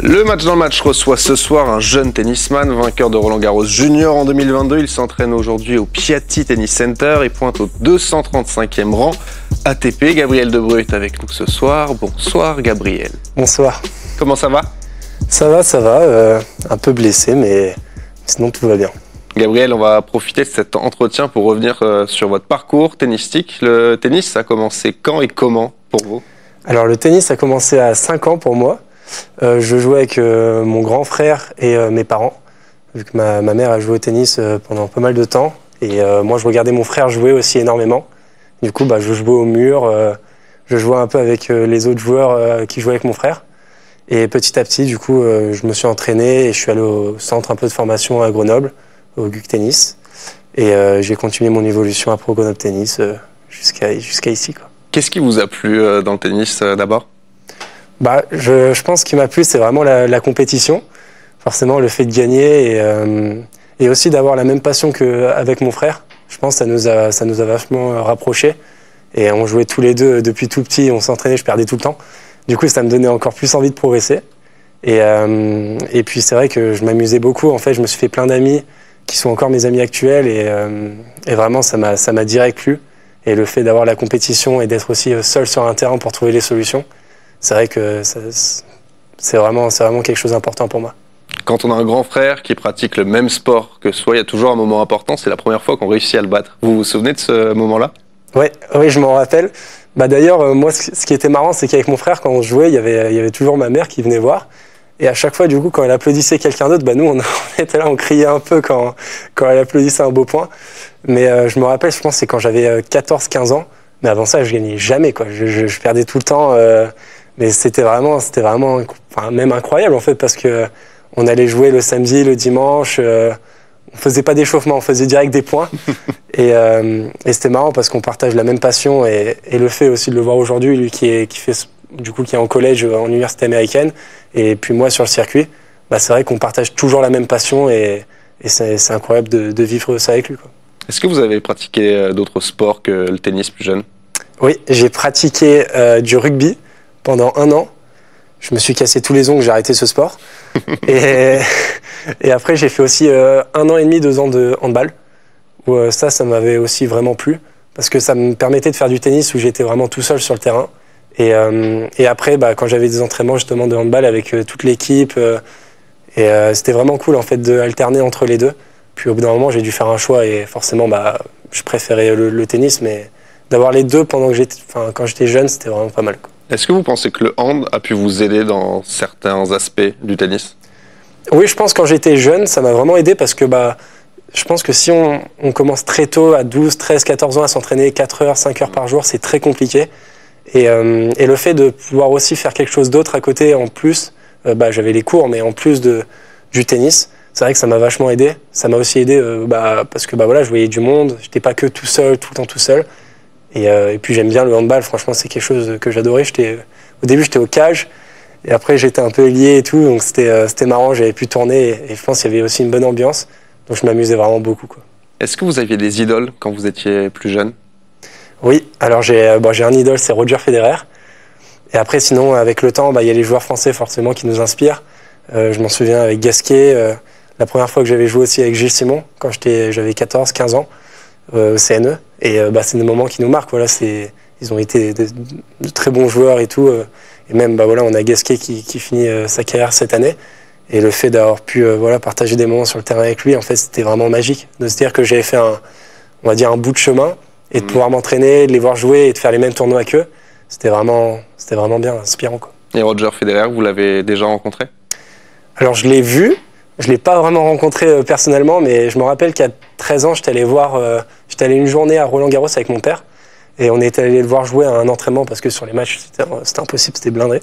Le match dans le match reçoit ce soir un jeune tennisman, vainqueur de Roland-Garros Junior en 2022. Il s'entraîne aujourd'hui au Piatti Tennis Center et pointe au 235e rang ATP. Gabriel Debreu est avec nous ce soir. Bonsoir Gabriel. Bonsoir. Comment ça va? Ça va. Un peu blessé, mais sinon tout va bien. Gabriel, on va profiter de cet entretien pour revenir sur votre parcours tennistique. Le tennis, ça a commencé quand et comment pour vous? Alors le tennis a commencé à 5 ans pour moi. Je jouais avec mon grand frère et mes parents, vu que ma mère a joué au tennis pendant pas mal de temps. Et moi, je regardais mon frère jouer aussi énormément. Du coup, je jouais au mur, je jouais un peu avec les autres joueurs qui jouaient avec mon frère. Et petit à petit, du coup, je me suis entraîné et je suis allé au centre un peu de formation à Grenoble, au GUC Tennis. Et j'ai continué mon évolution à Pro Grenoble Tennis jusqu'à ici, quoi. Qu'est-ce qui vous a plu dans le tennis d'abord? Je pense qu'il m'a plu, c'est vraiment la compétition. Forcément, le fait de gagner et aussi d'avoir la même passion qu'avec mon frère. Je pense que ça nous a vachement rapprochés. Et on jouait tous les deux depuis tout petit, on s'entraînait, je perdais tout le temps. Du coup, ça me donnait encore plus envie de progresser. Et puis, c'est vrai que je m'amusais beaucoup. En fait, je me suis fait plein d'amis qui sont encore mes amis actuels. Et vraiment, ça m'a direct plu. Et le fait d'avoir la compétition et d'être aussi seul sur un terrain pour trouver les solutions, c'est vrai que c'est vraiment quelque chose d'important pour moi. Quand on a un grand frère qui pratique le même sport que soi, il y a toujours un moment important, c'est la première fois qu'on réussit à le battre. Vous vous souvenez de ce moment-là? Oui, je m'en rappelle. D'ailleurs, moi, ce qui était marrant, c'est qu'avec mon frère, quand on jouait, il y avait toujours ma mère qui venait voir. Et à chaque fois, du coup, quand elle applaudissait quelqu'un d'autre, nous, on était là, on criait un peu quand elle applaudissait un beau point. Mais je me rappelle, je pense, c'est quand j'avais 14-15 ans. Mais avant ça, je gagnais jamais, quoi. Je perdais tout le temps. Mais c'était vraiment même incroyable, en fait, parce que on allait jouer le samedi, le dimanche. On faisait pas d'échauffement, on faisait direct des points. Et c'était marrant parce qu'on partage la même passion. Et le fait aussi de le voir aujourd'hui, lui qui est en collège en université américaine, et puis moi sur le circuit, c'est vrai qu'on partage toujours la même passion et c'est incroyable de vivre ça avec lui, quoi. Est-ce que vous avez pratiqué d'autres sports que le tennis plus jeune? Oui, j'ai pratiqué du rugby pendant 1 an. Je me suis cassé tous les ongles, j'ai arrêté ce sport. et après, j'ai fait aussi 1 an et demi, 2 ans de handball, où ça m'avait aussi vraiment plu, parce que ça me permettait de faire du tennis où j'étais vraiment tout seul sur le terrain. Et après, quand j'avais des entraînements justement de handball avec toute l'équipe, c'était vraiment cool en fait d'alterner entre les deux. Puis au bout d'un moment, j'ai dû faire un choix et forcément, je préférais le tennis, mais d'avoir les deux quand j'étais jeune, c'était vraiment pas mal, quoi. Est-ce que vous pensez que le hand a pu vous aider dans certains aspects du tennis? Oui, je pense que quand j'étais jeune, ça m'a vraiment aidé parce que je pense que si on commence très tôt, à 12, 13, 14 ans, à s'entraîner 4 heures, 5 heures par jour, c'est très compliqué. Et le fait de pouvoir aussi faire quelque chose d'autre à côté, en plus, j'avais les cours, mais en plus du tennis, c'est vrai que ça m'a vachement aidé. Ça m'a aussi aidé parce que je voyais du monde, j'étais pas que tout seul, tout le temps tout seul. Et puis j'aime bien le handball, franchement c'est quelque chose que j'adorais. Au début j'étais au cage, et après j'étais un peu ailier et tout, donc c'était marrant, j'avais pu tourner, et je pense qu'il y avait aussi une bonne ambiance, donc je m'amusais vraiment beaucoup, quoi. Est-ce que vous aviez des idoles quand vous étiez plus jeune? Oui, alors j'ai un idole, c'est Roger Federer. Et après, sinon, avec le temps, il y a les joueurs français forcément qui nous inspirent. Je m'en souviens avec Gasquet. La première fois que j'avais joué aussi avec Gilles Simon, quand j'avais 14-15 ans, au CNE. Et c'est des moments qui nous marquent. Voilà, ils ont été de très bons joueurs et tout. Et même, on a Gasquet qui finit sa carrière cette année. Et le fait d'avoir pu partager des moments sur le terrain avec lui, en fait, c'était vraiment magique. De se dire que j'avais fait un bout de chemin, et de pouvoir m'entraîner, de les voir jouer et de faire les mêmes tournois qu'eux, c'était vraiment bien, inspirant, quoi. Et Roger Federer, vous l'avez déjà rencontré? Alors je l'ai vu, je l'ai pas vraiment rencontré personnellement, mais je me rappelle qu'à 13 ans, j'étais allé une journée à Roland-Garros avec mon père, et on était allé le voir jouer à un entraînement, parce que sur les matchs, c'était impossible, c'était blindé.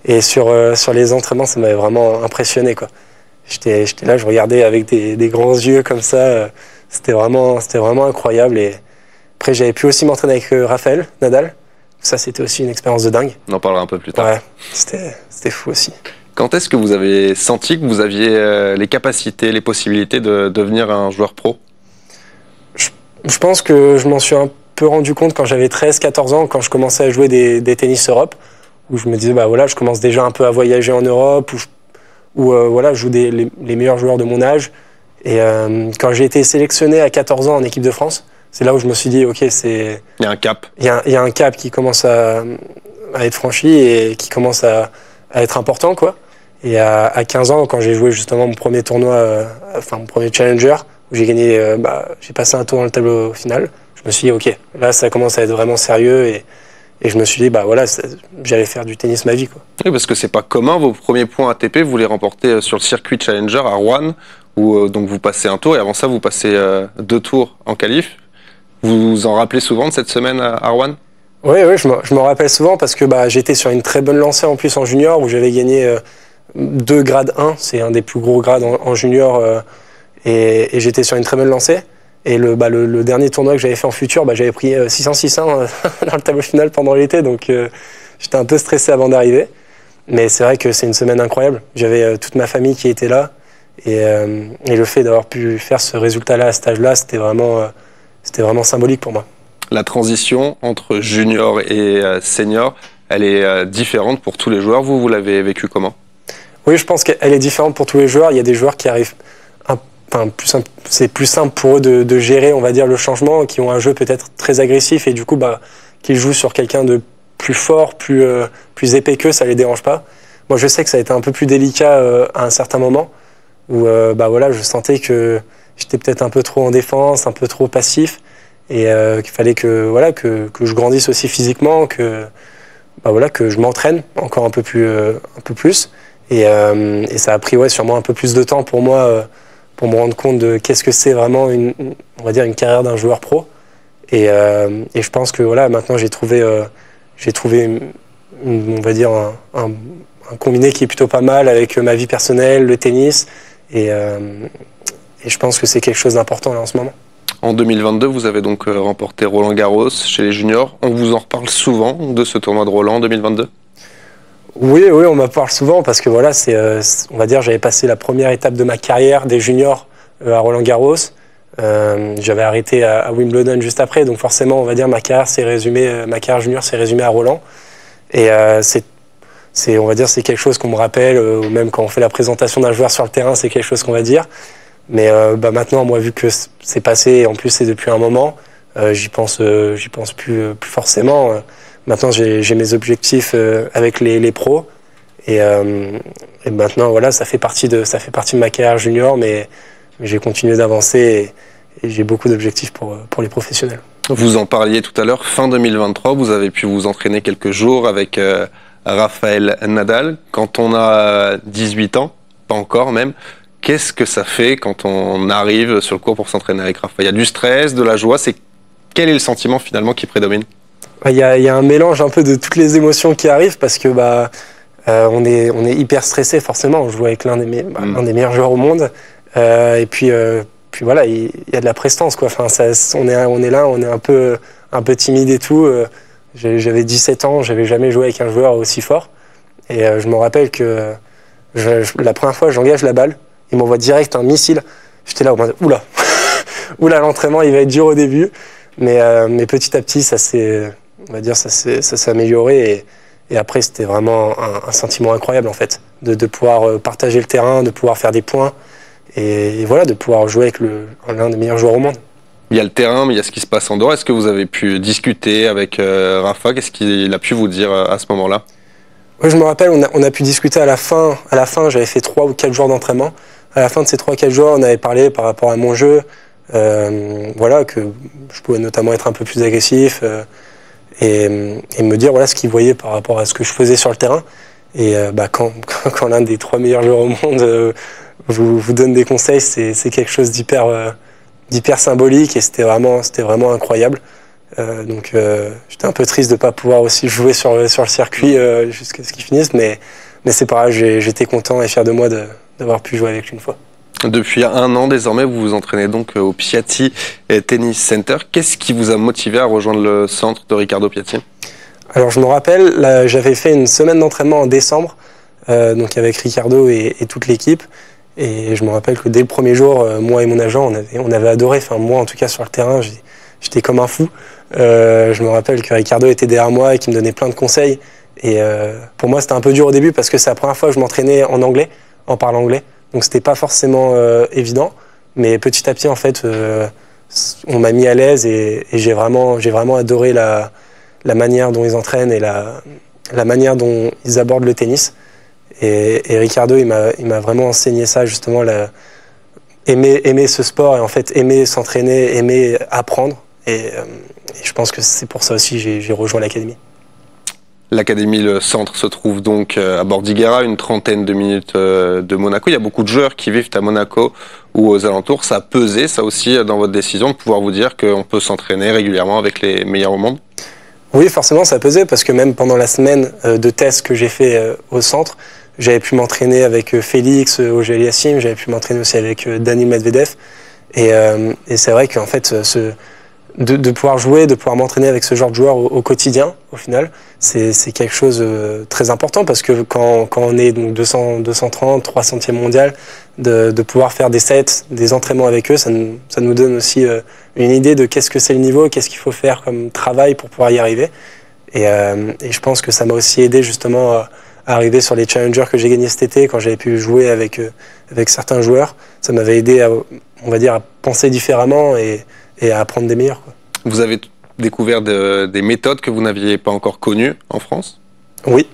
Et sur les entraînements, ça m'avait vraiment impressionné, quoi. J'étais là, je regardais avec des grands yeux comme ça, c'était vraiment incroyable. Et après, j'avais pu aussi m'entraîner avec Rafael Nadal. Ça, c'était aussi une expérience de dingue. On en parlera un peu plus tard. Ouais, c'était fou aussi. Quand est-ce que vous avez senti que vous aviez les capacités, les possibilités de devenir un joueur pro? Je pense que je m'en suis un peu rendu compte quand j'avais 13-14 ans, quand je commençais à jouer des tennis Europe, où je me disais, je commence déjà un peu à voyager en Europe, où où voilà, je joue les meilleurs joueurs de mon âge. Et quand j'ai été sélectionné à 14 ans en équipe de France, c'est là où je me suis dit, ok, il y a un cap. Il y a un cap qui commence à être franchi et qui commence à être important, quoi. Et à 15 ans, quand j'ai joué justement mon premier tournoi, mon premier challenger, où j'ai gagné, j'ai passé un tour dans le tableau final, je me suis dit, ok, là, ça commence à être vraiment sérieux et je me suis dit, voilà, j'allais faire du tennis ma vie, quoi. Oui, parce que c'est pas commun, vos premiers points ATP, vous les remportez sur le circuit Challenger à Rouen, où donc vous passez un tour, et avant ça, vous passez 2 tours en qualif. Vous vous en rappelez souvent de cette semaine à Rouen? Oui, je me rappelle souvent parce que j'étais sur une très bonne lancée en plus en junior, où j'avais gagné 2 grades 1, c'est un des plus gros grades en junior, et j'étais sur une très bonne lancée. Et le dernier tournoi que j'avais fait en futur, j'avais pris 600-600 dans le tableau final pendant l'été, donc j'étais un peu stressé avant d'arriver. Mais c'est vrai que c'est une semaine incroyable. J'avais toute ma famille qui était là, et le fait d'avoir pu faire ce résultat-là à cet âge-là, c'était vraiment symbolique pour moi. La transition entre junior et senior, elle est différente pour tous les joueurs. Vous l'avez vécu comment? Oui, je pense qu'elle est différente pour tous les joueurs. Il y a des joueurs qui arrivent... c'est plus simple pour eux de gérer, on va dire, le changement, qui ont un jeu peut-être très agressif et du coup, qu'ils jouent sur quelqu'un de plus fort, plus épais qu'eux, ça les dérange pas. Moi, je sais que ça a été un peu plus délicat à un certain moment où, je sentais que j'étais peut-être un peu trop en défense, un peu trop passif et qu'il fallait que je grandisse aussi physiquement, que je m'entraîne encore un peu plus. Et ça a pris sûrement un peu plus de temps pour moi. Pour me rendre compte de qu'est-ce que c'est vraiment on va dire une carrière d'un joueur pro. Et je pense que maintenant j'ai trouvé on va dire un combiné qui est plutôt pas mal avec ma vie personnelle, le tennis, et je pense que c'est quelque chose d'important là en ce moment. En 2022, vous avez donc remporté Roland-Garros chez les juniors. On vous en reparle souvent de ce tournoi de Roland en 2022? Oui, on m'en parle souvent parce que on va dire, j'avais passé la première étape de ma carrière des juniors à Roland-Garros. J'avais arrêté à Wimbledon juste après, donc forcément, on va dire, ma carrière junior s'est résumée à Roland. Et on va dire, c'est quelque chose qu'on me rappelle, ou même quand on fait la présentation d'un joueur sur le terrain, c'est quelque chose qu'on va dire. Mais maintenant, moi, vu que c'est passé, et en plus c'est depuis un moment, j'y pense plus forcément. Maintenant, j'ai mes objectifs avec les pros et maintenant, ça fait partie de ma carrière junior, mais j'ai continué d'avancer et j'ai beaucoup d'objectifs pour les professionnels. Vous en parliez tout à l'heure, fin 2023, vous avez pu vous entraîner quelques jours avec Rafael Nadal. Quand on a 18 ans, pas encore même, qu'est-ce que ça fait quand on arrive sur le court pour s'entraîner avec Rafa? Il y a du stress, de la joie, quel est le sentiment finalement qui prédomine? Il y a un mélange un peu de toutes les émotions qui arrivent parce que on est hyper stressé forcément. On joue avec l'un des meilleurs joueurs au monde et puis voilà, il y a de la prestance, quoi. Enfin, on est là, on est un peu timide et tout. J'avais 17 ans, j'avais jamais joué avec un joueur aussi fort et je me rappelle que la première fois j'engage la balle, il m'envoie direct un missile. J'étais là, oula, l'entraînement il va être dur au début, mais petit à petit ça s'est amélioré et après c'était vraiment un sentiment incroyable en fait, de pouvoir partager le terrain, de pouvoir faire des points et voilà, de pouvoir jouer avec l'un des meilleurs joueurs au monde. Il y a le terrain, mais il y a ce qui se passe en dehors. Est-ce que vous avez pu discuter avec Rafa? Qu'est-ce qu'il a pu vous dire à ce moment-là? Oui, je me rappelle, on a pu discuter à la fin, j'avais fait 3 ou 4 jours d'entraînement. À la fin de ces 3 ou 4 jours, on avait parlé par rapport à mon jeu, que je pouvais notamment être un peu plus agressif et me dire ce qu'il voyait par rapport à ce que je faisais sur le terrain. Et quand l'un des 3 meilleurs joueurs au monde vous donne des conseils, c'est quelque chose d'hyper symbolique et c'était vraiment incroyable. Donc j'étais un peu triste de ne pas pouvoir aussi jouer sur le circuit jusqu'à ce qu'il finisse, mais c'est pas grave, j'étais content et fier de moi d'avoir pu jouer avec lui une fois. Depuis 1 an désormais, vous vous entraînez donc au Piatti Tennis Center. Qu'est-ce qui vous a motivé à rejoindre le centre de Riccardo Piatti? Alors je me rappelle, j'avais fait une semaine d'entraînement en décembre, donc avec Riccardo et toute l'équipe. Et je me rappelle que dès le premier jour, moi et mon agent, on avait adoré. Enfin moi en tout cas sur le terrain, j'étais comme un fou. Je me rappelle que Riccardo était derrière moi et qu'il me donnait plein de conseils. Et pour moi c'était un peu dur au début parce que c'est la première fois que je m'entraînais en anglais. en parle anglais. Donc c'était pas forcément évident, mais petit à petit en fait, on m'a mis à l'aise et j'ai vraiment adoré la manière dont ils entraînent et la manière dont ils abordent le tennis. Et Ricardo, il m'a vraiment enseigné ça justement, aimer ce sport et en fait aimer s'entraîner, aimer apprendre. Et je pense que c'est pour ça aussi que j'ai rejoint l'académie. L'académie, le centre, se trouve donc à Bordighera, une trentaine de minutes de Monaco. Il y a beaucoup de joueurs qui vivent à Monaco ou aux alentours. Ça a pesé, ça aussi, dans votre décision de pouvoir vous dire qu'on peut s'entraîner régulièrement avec les meilleurs au monde? Oui, forcément, ça a pesé parce que même pendant la semaine de tests que j'ai fait au centre, j'avais pu m'entraîner avec Félix Auger-Aliassime, j'avais pu m'entraîner aussi avec Daniil Medvedev. Et c'est vrai qu'en fait, de pouvoir jouer, de pouvoir m'entraîner avec ce genre de joueur au quotidien, au final, c'est quelque chose de très important parce que quand on est donc 230, 300e mondial, de pouvoir faire des sets, des entraînements avec eux, ça nous donne aussi une idée de qu'est-ce que c'est le niveau, qu'est-ce qu'il faut faire comme travail pour pouvoir y arriver. Et je pense que ça m'a aussi aidé justement à arriver sur les challengers que j'ai gagnés cet été, quand j'avais pu jouer avec certains joueurs. Ça m'avait aidé on va dire, à penser différemment et à apprendre des meilleurs, quoi. Vous avez découvert des méthodes que vous n'aviez pas encore connues en France? Oui,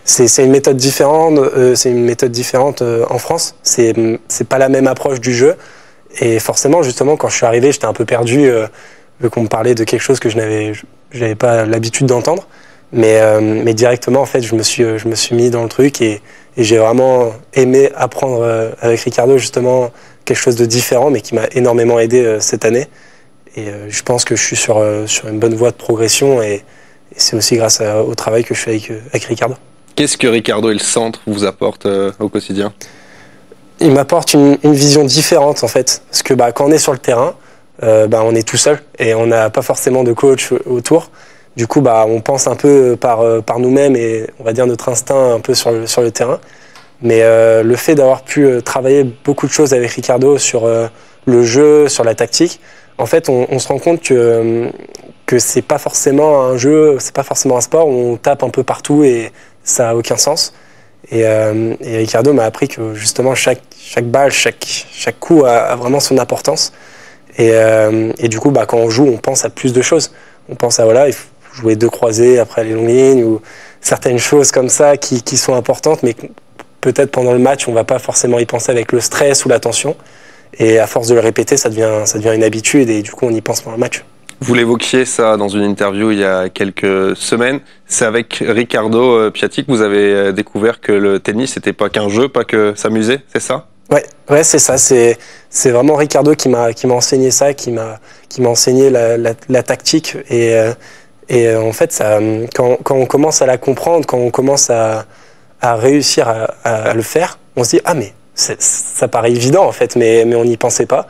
c'est une méthode différente. C'est une méthode différente en France. C'est pas la même approche du jeu. Et forcément, justement, quand je suis arrivé, j'étais un peu perdu, vu qu'on me parlait de quelque chose que je n'avais pas l'habitude d'entendre. Mais directement, en fait, je me suis mis dans le truc et j'ai vraiment aimé apprendre avec Ricardo, justement, quelque chose de différent, mais qui m'a énormément aidé cette année. Et je pense que je suis sur une bonne voie de progression et c'est aussi grâce au travail que je fais avec Ricardo. Qu'est-ce que Ricardo et le centre vous apportent au quotidien? Il m'apporte une vision différente, en fait. Parce que quand on est sur le terrain, on est tout seul et on n'a pas forcément de coach autour. Du coup, on pense un peu par nous-mêmes et on va dire notre instinct un peu sur le terrain. Mais le fait d'avoir pu travailler beaucoup de choses avec Ricardo sur le jeu, sur la tactique, en fait, on se rend compte que c'est pas forcément un jeu, c'est pas forcément un sport où on tape un peu partout et ça a aucun sens. Et Ricardo m'a appris que justement chaque balle, chaque coup a vraiment son importance. Et du coup, quand on joue, on pense à plus de choses. On pense à il faut jouer deux croisés après les longues lignes ou certaines choses comme ça qui sont importantes, mais peut-être pendant le match, on va pas forcément y penser avec le stress ou la tension. Et à force de le répéter, ça devient une habitude et du coup, on y pense pendant le match. Vous l'évoquiez ça dans une interview il y a quelques semaines. C'est avec Ricardo Piatti que vous avez découvert que le tennis, c'était pas qu'un jeu, pas que s'amuser, c'est ça? Ouais, c'est ça. C'est vraiment Ricardo qui m'a enseigné ça, qui m'a enseigné la tactique. Et en fait, ça, quand on commence à la comprendre, quand on commence à réussir à le faire, on se dit mais ça paraît évident en fait, mais on n'y pensait pas.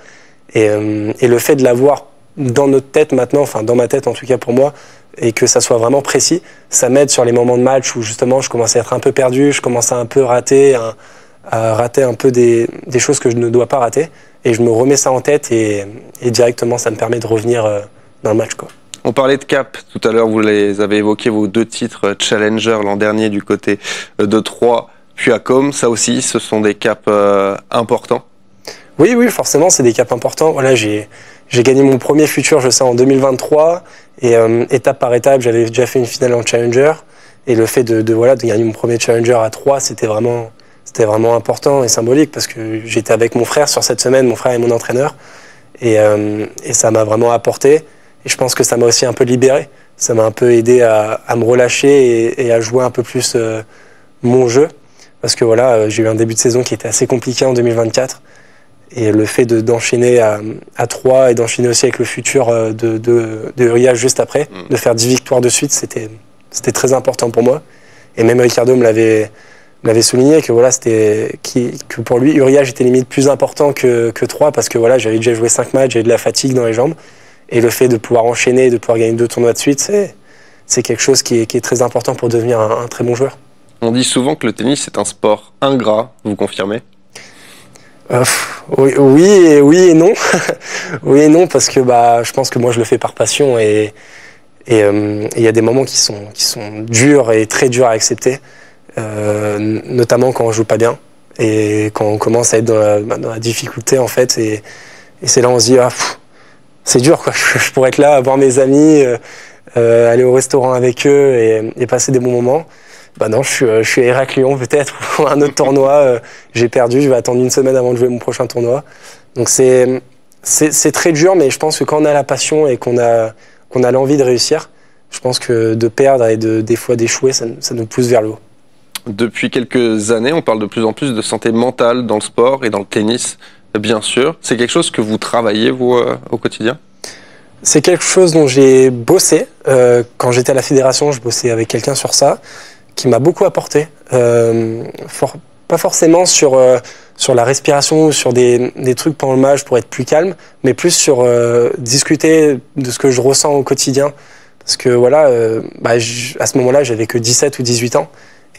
Et le fait de l'avoir dans notre tête maintenant, enfin dans ma tête en tout cas pour moi, et que ça soit vraiment précis, ça m'aide sur les moments de match où justement je commençais à être un peu perdu, je commençais à un peu à rater un peu des choses que je ne dois pas rater, et je me remets ça en tête et directement ça me permet de revenir dans le match, quoi. On parlait de cap tout à l'heure, vous les avez évoqués, vos 2 titres Challenger l'an dernier du côté de Troyes, puis à Com. Ça aussi, ce sont des caps importants? Oui, forcément, c'est des caps importants. Voilà, j'ai gagné mon premier futur, je sais, en 2023. Et étape par étape, j'avais déjà fait une finale en Challenger. Et le fait de gagner mon premier Challenger à 3, c'était vraiment important et symbolique parce que j'étais avec mon frère sur cette semaine, mon frère est mon entraîneur. Et ça m'a vraiment apporté. Et je pense que ça m'a aussi un peu libéré. Ça m'a un peu aidé à me relâcher et à jouer un peu plus mon jeu. Parce que j'ai eu un début de saison qui était assez compliqué en 2024. Et le fait d'enchaîner à 3 et d'enchaîner aussi avec le futur de Urias juste après, de faire 10 victoires de suite, c'était très important pour moi. Et même Ricardo me l'avait souligné que que pour lui, Urias était limite plus important que 3 parce que j'avais déjà joué 5 matchs, j'avais de la fatigue dans les jambes. Et le fait de pouvoir enchaîner, de pouvoir gagner 2 tournois de suite, c'est quelque chose qui est très important pour devenir un très bon joueur. On dit souvent que le tennis c'est un sport ingrat, vous confirmez? Oui et non. Oui et non parce que je pense que moi je le fais par passion et il y a des moments qui sont durs et très durs à accepter, notamment quand on joue pas bien. Et quand on commence à être dans la difficulté, en fait, et c'est là où on se dit, c'est dur, quoi. Je pourrais être là, voir mes amis, aller au restaurant avec eux et passer des bons moments. Non, je suis à Héraclion peut-être, ou un autre tournoi, j'ai perdu, je vais attendre une semaine avant de jouer mon prochain tournoi. Donc c'est très dur, mais je pense que quand on a la passion et qu'on a l'envie de réussir, je pense que de perdre et des fois d'échouer, ça nous pousse vers le haut. Depuis quelques années, on parle de plus en plus de santé mentale dans le sport et dans le tennis, bien sûr. C'est quelque chose que vous travaillez, vous, au quotidien ? C'est quelque chose dont j'ai bossé. Quand j'étais à la fédération, je bossais avec quelqu'un sur ça, qui m'a beaucoup apporté. Pas forcément sur la respiration ou sur des trucs pendant le match pour être plus calme, mais plus sur discuter de ce que je ressens au quotidien. Parce que voilà, à ce moment-là, j'avais que 17 ou 18 ans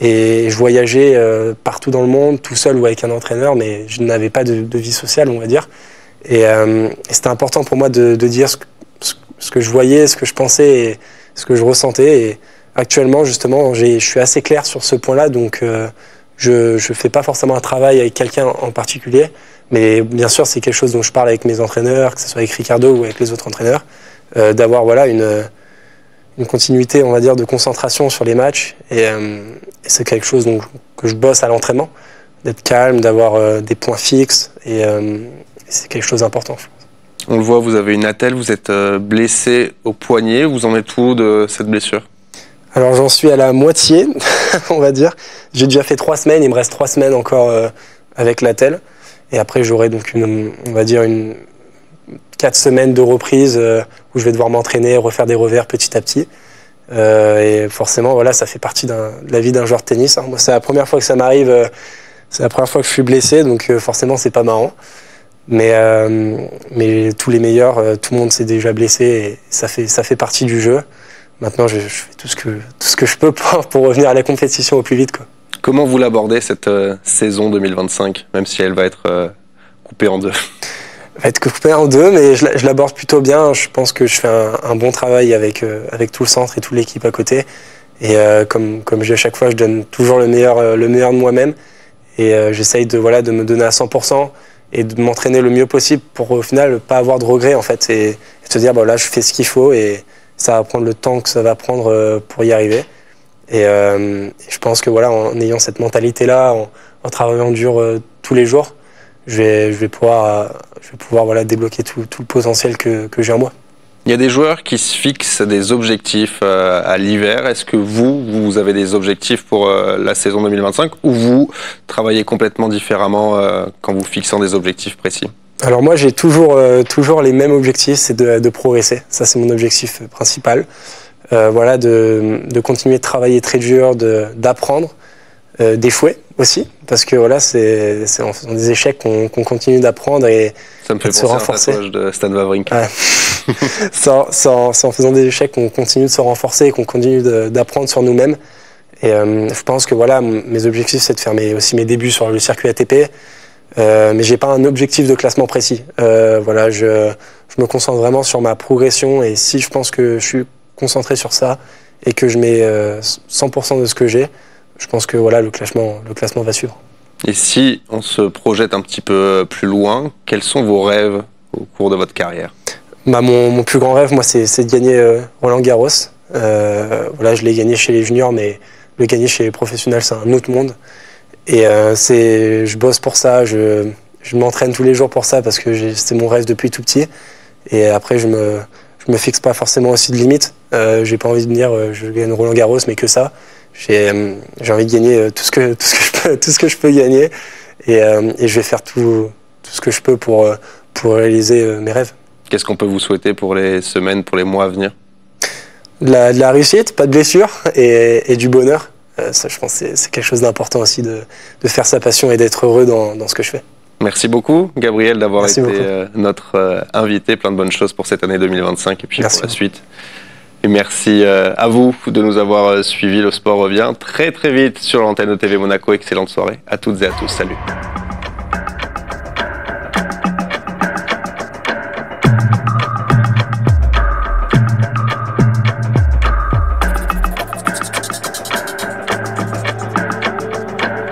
et je voyageais partout dans le monde, tout seul ou avec un entraîneur, mais je n'avais pas de vie sociale, on va dire. Et c'était important pour moi de dire ce que je voyais, ce que je pensais et ce que je ressentais. Et actuellement, justement, je suis assez clair sur ce point-là, donc je fais pas forcément un travail avec quelqu'un en particulier, mais bien sûr, c'est quelque chose dont je parle avec mes entraîneurs, que ce soit avec Ricardo ou avec les autres entraîneurs, d'avoir voilà une continuité, on va dire, de concentration sur les matchs. Et c'est quelque chose que je bosse à l'entraînement, d'être calme, d'avoir des points fixes, et c'est quelque chose d'important. On le voit, vous avez une attelle, vous êtes blessé au poignet. Vous en êtes où de cette blessure ? Alors j'en suis à la moitié, on va dire. J'ai déjà fait 3 semaines, il me reste 3 semaines encore avec l'attelle. Et après j'aurai donc on va dire 4 semaines de reprise où je vais devoir m'entraîner, refaire des revers petit à petit. Et forcément, voilà, ça fait partie de la vie d'un joueur de tennis. Moi, c'est la première fois que ça m'arrive, c'est la première fois que je suis blessé, donc forcément, c'est pas marrant. Mais tous les meilleurs, tout le monde s'est déjà blessé et ça fait partie du jeu. Maintenant, je fais tout ce que je peux pour revenir à la compétition au plus vite, quoi. Comment vous l'abordez cette saison 2025, même si elle va être coupée en deux ? Elle va être coupée en deux, mais je l'aborde plutôt bien. Je pense que je fais un bon travail avec tout le centre et toute l'équipe à côté. Et comme je dis à chaque fois, je donne toujours le meilleur de moi-même. Et j'essaye de me donner à 100% et de m'entraîner le mieux possible pour au final pas avoir de regrets, en fait. Et se dire, là, je fais ce qu'il faut et ça va prendre le temps que ça va prendre pour y arriver. Et je pense que voilà, en ayant cette mentalité-là, en travaillant dur tous les jours, je vais pouvoir voilà, débloquer tout le potentiel que j'ai en moi. Il y a des joueurs qui se fixent des objectifs à l'hiver. Est-ce que vous avez des objectifs pour la saison 2025 ou vous travaillez complètement différemment quand vous fixez des objectifs précis ? Alors moi, j'ai toujours les mêmes objectifs, c'est de progresser. Ça, c'est mon objectif principal. Voilà, de continuer de travailler très dur, d'apprendre, d'échouer aussi, parce que voilà, c'est en faisant des échecs qu'on continue d'apprendre et ça me fait de se renforcer. Un tatouage de Stan Wawrinka. Ouais. C'est en faisant des échecs qu'on continue de se renforcer et qu'on continue d'apprendre sur nous-mêmes. Et je pense que voilà, mes objectifs, c'est de faire aussi mes débuts sur le circuit ATP. Mais j'ai pas un objectif de classement précis. Voilà, je me concentre vraiment sur ma progression et si je pense que je suis concentré sur ça et que je mets 100% de ce que j'ai, je pense que voilà, le classement va suivre. Et si on se projette un petit peu plus loin, quels sont vos rêves au cours de votre carrière ? Mon plus grand rêve, moi, c'est de gagner Roland Garros. Voilà, je l'ai gagné chez les juniors, mais le gagner chez les professionnels, c'est un autre monde. Et je bosse pour ça, je m'entraîne tous les jours pour ça parce que c'est mon rêve depuis tout petit. Et après, je me fixe pas forcément aussi de limites. J'ai pas envie de me dire je gagne Roland Garros, mais que ça. J'ai envie de gagner tout ce que je peux gagner. Et je vais faire tout ce que je peux pour réaliser mes rêves. Qu'est-ce qu'on peut vous souhaiter pour les semaines, pour les mois à venir ? De la réussite, pas de blessure et du bonheur. Ça, je pense que c'est quelque chose d'important aussi de faire sa passion et d'être heureux dans ce que je fais. Merci beaucoup, Gabriel, d'avoir été notre invité. Plein de bonnes choses pour cette année 2025 et puis merci pour la suite. Et merci à vous de nous avoir suivis. Le sport revient très très vite sur l'antenne de TV Monaco. Excellente soirée à toutes et à tous. Salut.